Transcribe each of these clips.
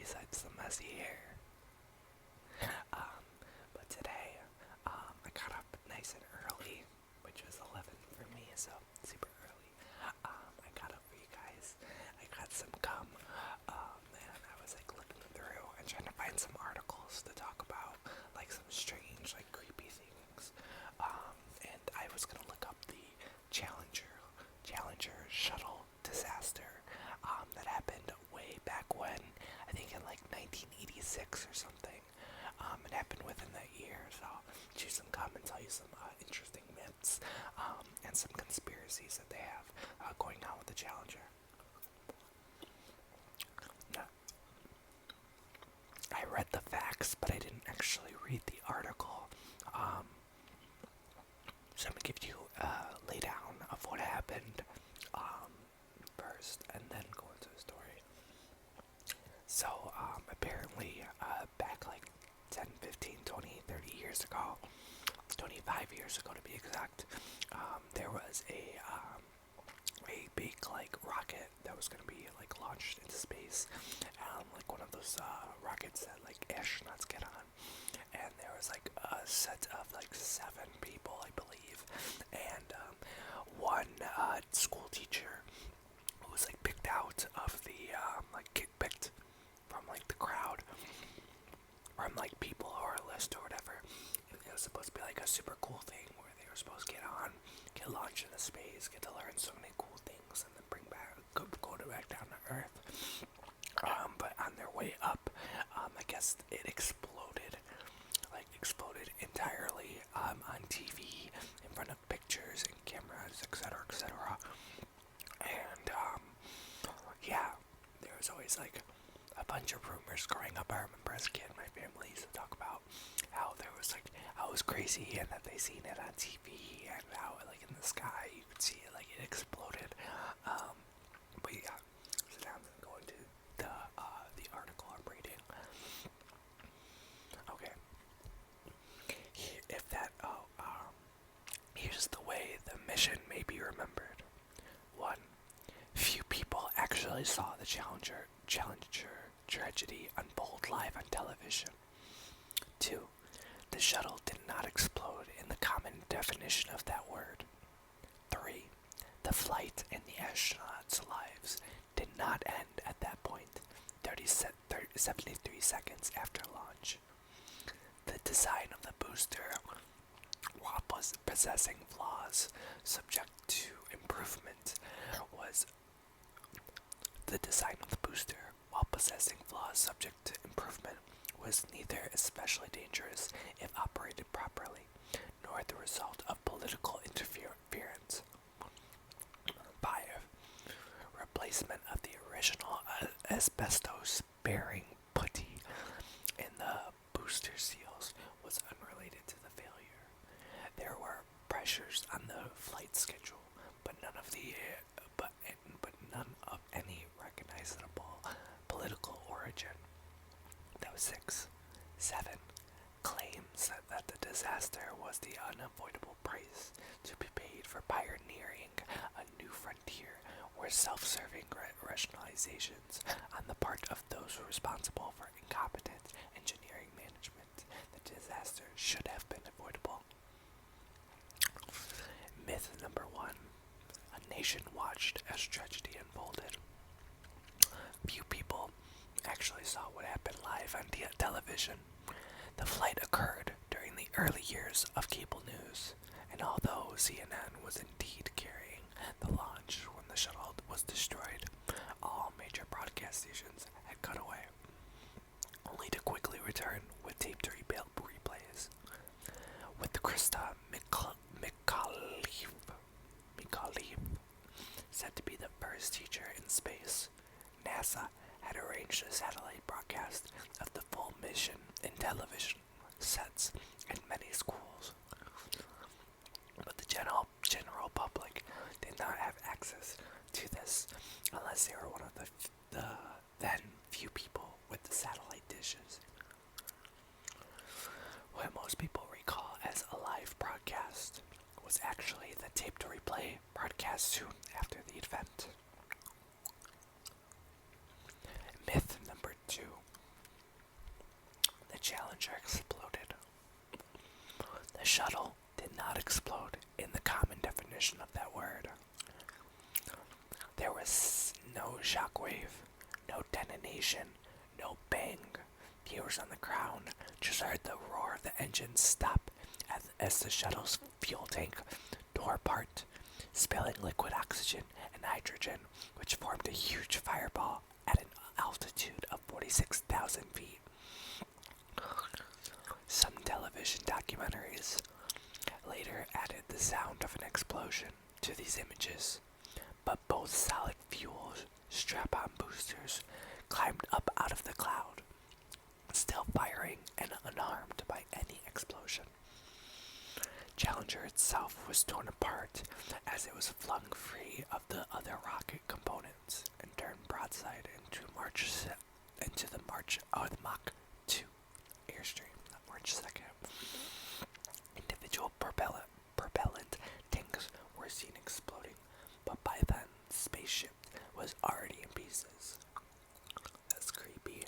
besides the messy hair. But today, I got up nice and early, which was 11 for me, so super early. I got up for you guys. I got some gum, and I was like looking through and trying to find some articles to talk about, like some strange, like creepy things. And I was gonna look up the Challenger shuttle disaster that happened way back when, I think in like 1986 or something. It happened within that year, so choose some gum and tell you some interesting myths and some conspiracies that they have going on with the Challenger. Now, I read the facts, but I didn't actually read the article. So I'm gonna give you a laydown of what happened first, and then go into the story. So apparently, back like 10, 15, 20, 30 years ago, 25 years ago to be exact, there was a big like rocket that was gonna be like launched into space, like one of those rockets that like astronauts get on, and there was like a set of like 7 people, I believe, and one school teacher who was like picked out of the picked from like the crowd, from like people or a list or whatever. It was supposed to be like a super cool thing where they were supposed to get launched into space, get to learn so many cool things, and then back down to Earth. But on their way up, I guess it exploded entirely on TV in front of pictures and cameras, etc., etc. And yeah, there was always like a bunch of rumors growing up. I remember as a kid, my family used to talk about how there was like how it was crazy and that they seen it on TV and how like in the sky you could see it like it exploded. But yeah, so now I'm gonna go into the article I'm reading. Okay, here's the way the mission may be remembered. 1. Few people actually saw the Challenger tragedy unfold live on television. 2. The shuttle did not explode in the common definition of that word. 3. The flight and the astronauts' lives did not end at that point, 73 seconds after launch. The design of the booster, while possessing flaws subject to improvement, was neither especially dangerous if operated properly, nor the result of political interference. 5. Replacement of the original asbestos-bearing putty in the booster seals was unrelated to the failure. There were pressures on the flight schedule, but none of any recognizable political origin. That was 6. 7. Claims that the disaster was the unavoidable price to be paid for pioneering a new frontier were self-serving rationalizations on the part of those responsible for incompetent engineering management. The disaster should have been avoidable. Myth number 1. A nation watched as tragedy unfolded. Few people actually saw what happened live on television. The flight occurred during the early years of cable news, and although CNN was indeed carrying the launch when the shuttle was destroyed, all major broadcast stations had cut away, only to quickly return with taped replays. With Krista Micallef said to be the first teacher in space, NASA had arranged a satellite broadcast of the full mission in television sets in many schools. But the general public did not have access to this unless they were one of the then few people with the satellite dishes. What most people recall as a live broadcast was actually the tape to replay broadcast soon after the event. Myth number 2. Challenger exploded. The shuttle did not explode in the common definition of that word. There was no shockwave, no detonation, no bang. Viewers on the ground just heard the roar of the engine stop as the shuttle's fuel tank tore apart, spilling liquid oxygen and hydrogen, which formed a huge fireball at an altitude of 46,000 feet. Some television documentaries later added the sound of an explosion to these images, but both solid fuel strap-on boosters climbed up out of the cloud, still firing and unharmed by any explosion. Challenger itself was torn apart as it was flung free of the other rocket components and turned broadside into the Mach 2 airstream on March 2nd. Individual propellant tanks were seen exploding, but by then the spaceship was already in pieces. That's creepy.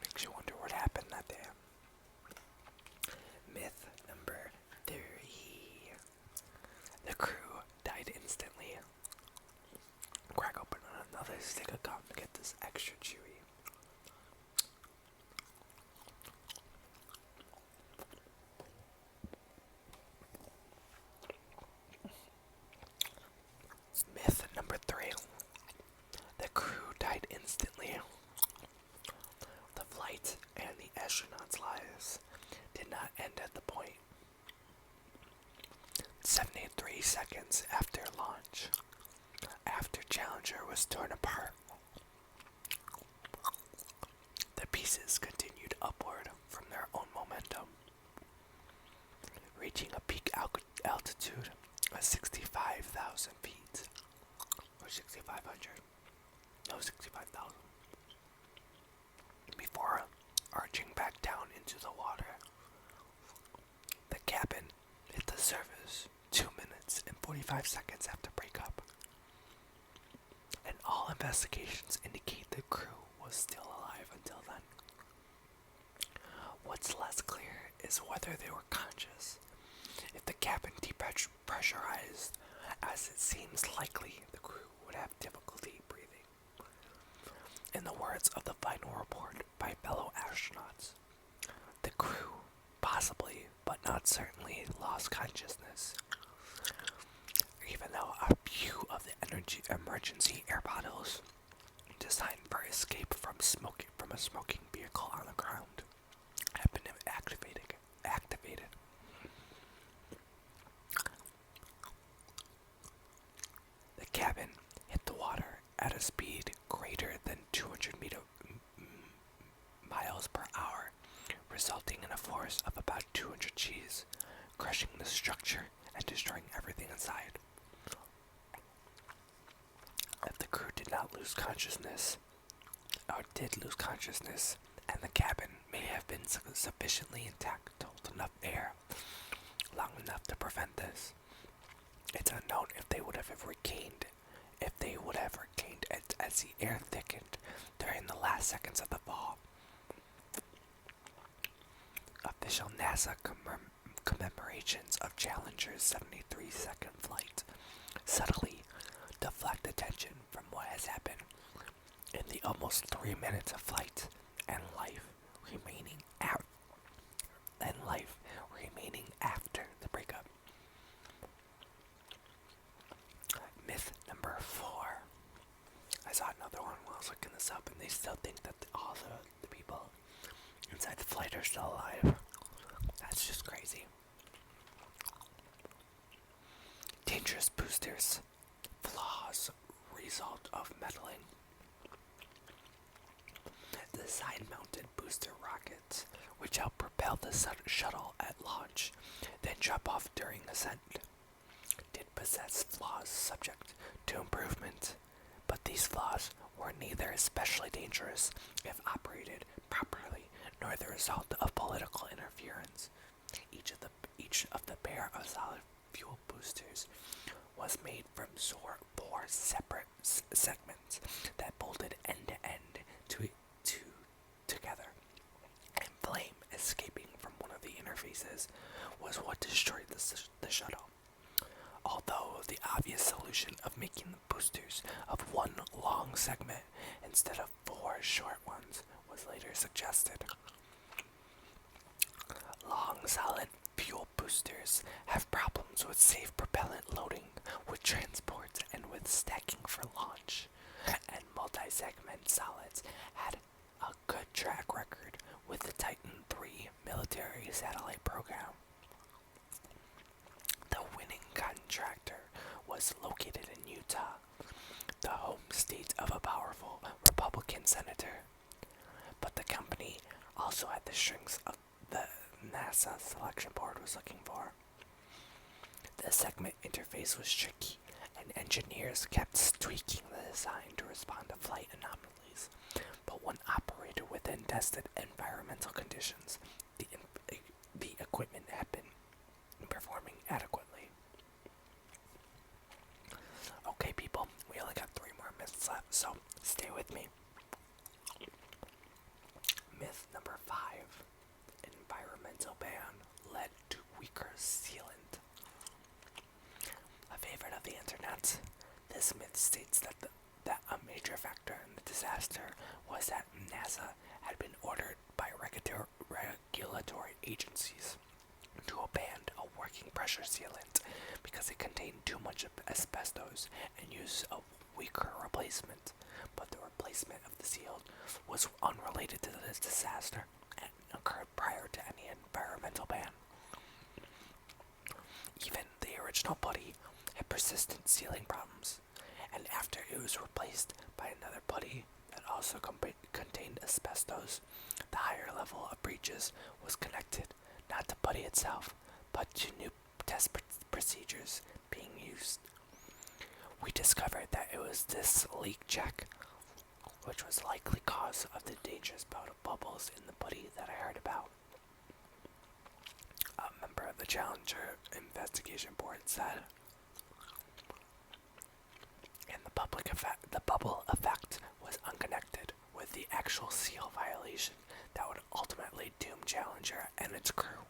Makes you wonder what happened that day. Myth number 3. The crew died instantly. Crack open another stick of gum to get this extra chewy. Myth number 3. The crew died instantly. The flight and the astronauts' lives did not end at the point. 73 seconds after launch, after Challenger was torn apart, the pieces continued upward from their own momentum, reaching a peak altitude of 65,000 feet, or 6,500, no, 65,000, before arching back down into the water. The cabin hit the surface 2 minutes and 45 seconds after breakup, and all investigations indicate the crew was still alive until then. What's less clear is whether they were conscious. If the cabin depressurized, as it seems likely, the crew would have difficulty breathing. In the words of the final report by fellow astronauts, the crew possibly, but not certainly, lost consciousness. Even though a few of the emergency air bottles designed for escape from a smoking vehicle on the ground have been activated. The cabin hit the water at a speed greater than 200 miles per hour, resulting in a force of about 200 Gs, crushing the structure and destroying everything inside. If the crew did not lose consciousness, or did lose consciousness, and the cabin may have been sufficiently intact to hold enough air long enough to prevent this, it's unknown if they would have regained it as the air thickened during the last seconds of the fall. Official NASA commemorations of Challenger's 73-second flight subtly deflect attention from what has happened in the almost 3 minutes of flight and life remaining after the breakup. Myth number 4. I saw another one while I was looking this up, and they still think that all the people inside the flight are still alive. That's just crazy. Dangerous boosters. Flaws result of meddling. The side-mounted booster rockets, which help propel the shuttle at launch, then drop off during ascent, did possess flaws subject to improvement, but these flaws were neither especially dangerous if operated properly, nor the result of political interference. Each of the pair of solid fuel boosters was made from 4 separate segments that bolted end to end together, interfaces was what destroyed the shuttle. Although the obvious solution of making the boosters of one long segment instead of 4 short ones was later suggested. Long solid fuel boosters have problems with safe propellant loading, with transport, and with stacking for launch. And multi-segment solids had a good track record with the Titan III military satellite program. The winning contractor was located in Utah, the home state of a powerful Republican senator. But the company also had the strings of the NASA selection board was looking for. The segment interface was tricky, and engineers kept tweaking the design to respond to flight anomalies. But when operated within tested environmental conditions, the equipment had been performing adequately. Okay, people, we only got 3 more myths left, so stay with me. Myth number 5. Environmental ban led to weaker sealant. A favorite of the internet, this myth states that a major factor in the disaster was that NASA had been ordered by regulatory agencies to abandon a working pressure sealant because it contained too much asbestos and use a weaker replacement. But the replacement of the seal was unrelated to this disaster and occurred prior to any environmental ban. Even the original putty had persistent sealing problems, and after it was replaced by another putty that also contained asbestos, the higher level of breaches was connected not to putty itself, but to new test procedures being used. We discovered that it was this leak check which was likely cause of the dangerous bout of bubbles in the putty that I heard about. A member of the Challenger Investigation Board said, and the bubble effect was unconnected with the actual seal violation that would ultimately doom Challenger and its crew.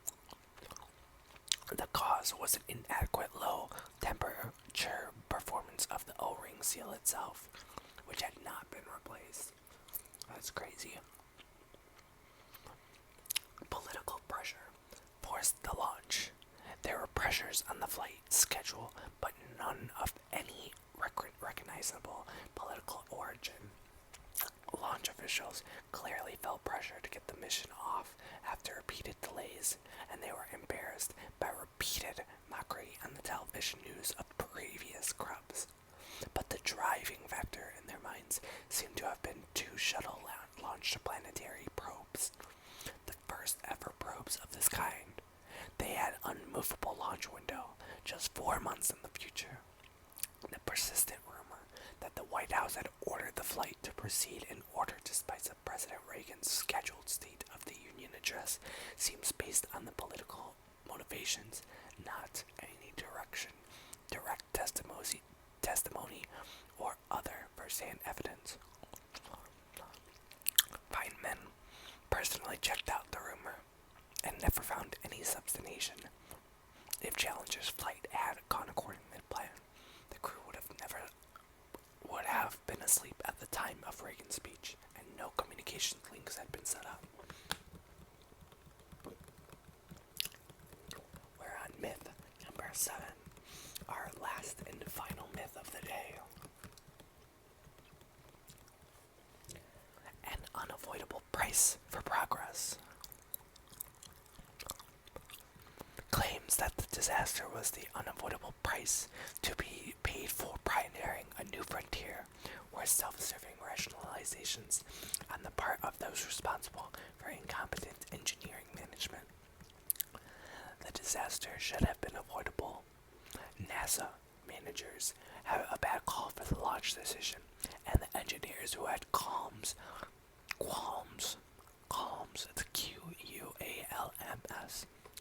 The cause was an inadequate low temperature performance of the O-ring seal itself, which had not been replaced. That's crazy. Political pressure forced the launch. There were pressures on the flight schedule, but none of any recognizable political origin. Launch officials clearly felt pressure to get the mission off after repeated delays, and they were embarrassed by repeated mockery on the television news of previous crubs. But the driving factor in their minds seemed to have been 2 shuttle-launched planetary probes, the first ever probes of this kind. They had unmovable launch window, just 4 months in the future. The persistent rumor that the White House had ordered the flight to proceed in order to spice up President Reagan's scheduled State of the Union address seems based on the political motivations, not any direct testimony, or other first-hand evidence. Feynman personally checked out the rumor and never found any substantiation. If Challenger's flight had gone according to plan, the crew would have been asleep at the time of Reagan's speech, and no communications links had been set up. We're on myth number 7, our last and final myth of the day. An unavoidable price for progress. Claims that the disaster was the unavoidable price to be paid for pioneering a new frontier were self-serving rationalizations on the part of those responsible for incompetent engineering management. The disaster should have been avoidable. NASA managers had a bad call for the launch decision, and the engineers who had qualms, it's Qualms,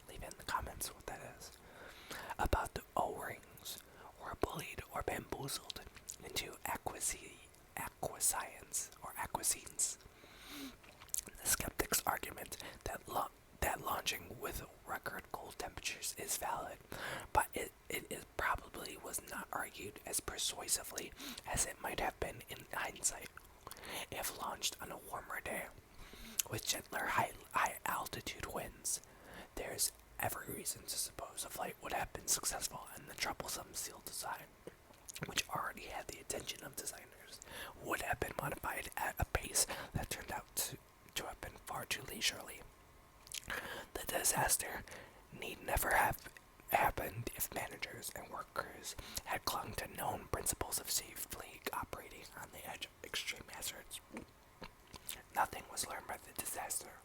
leave in the comments what that is, about the O-rings, were bullied or bamboozled into acquiescence. The skeptics' argument that that launching with record cold temperatures is valid, but it probably was not argued as persuasively as it might have been in hindsight. If launched on a warmer day, with gentler high altitude winds, there's every reason to suppose the flight would have been successful, and the troublesome seal design, which already had the attention of designers, would have been modified at a pace that turned out to have been far too leisurely. The disaster need never have happened if managers and workers had clung to known principles of safely operating on the edge of extreme hazards. Nothing was learned by the disaster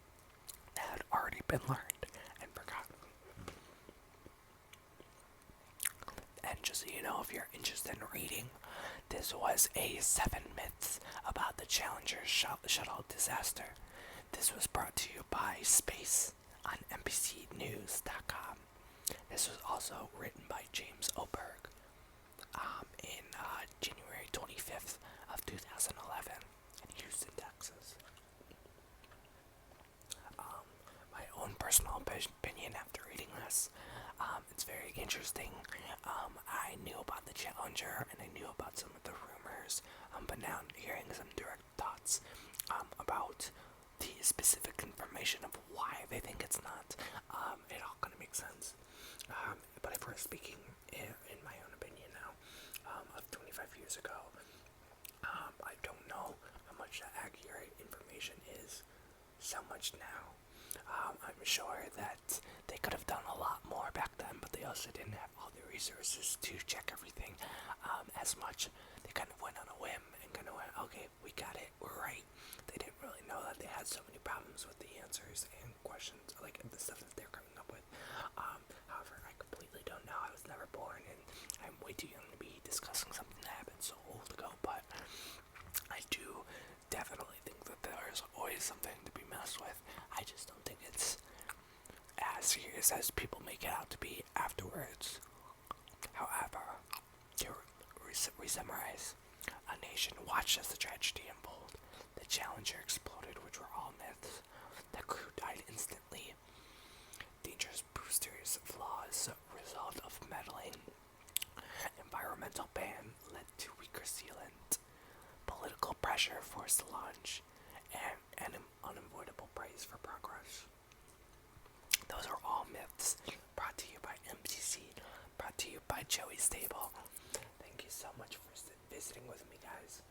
that had already been learned and forgotten. And just so you know, if you're interested in reading, this was a 7 myths about the Challenger shuttle disaster. This was brought to you by Space on NBCnews.com. This was also written by James Oberg in January 25th of 2011 in Houston, Texas. My own personal opinion after reading this, it's very interesting. I knew about the Challenger and I knew about some of the rumors, but now I'm hearing some direct thoughts about the specific information of why they think it's not. It all kind of makes sense. But if we're speaking in my own opinion now, of 25 years ago, I don't know how much accurate information is so much now. I'm sure that they could have done a lot more back then, but they also didn't have all the resources to check everything as much. They kind of went on a whim and kind of went, okay, we got it, we're right. They didn't really know that they had so many problems with the answers and questions, like the stuff that they're coming up with. However, I completely don't know. I was never born, and I'm way too young to be discussing something that happened so old ago, but I do definitely think that there's always something to be messed with. I just don't think it's as serious as people make it out to be afterwards. However, to re-summarize, a nation watched as the tragedy unfolded. The Challenger exploded, which were all myths. The crew died instantly. Dangerous boosters flaws result of meddling. Environmental ban led to weaker sealant. Political pressure forced the launch, and an unavoidable praise for progress. Those are all myths, brought to you by MCC, brought to you by Joey Stable. Thank you so much for visiting with me, guys.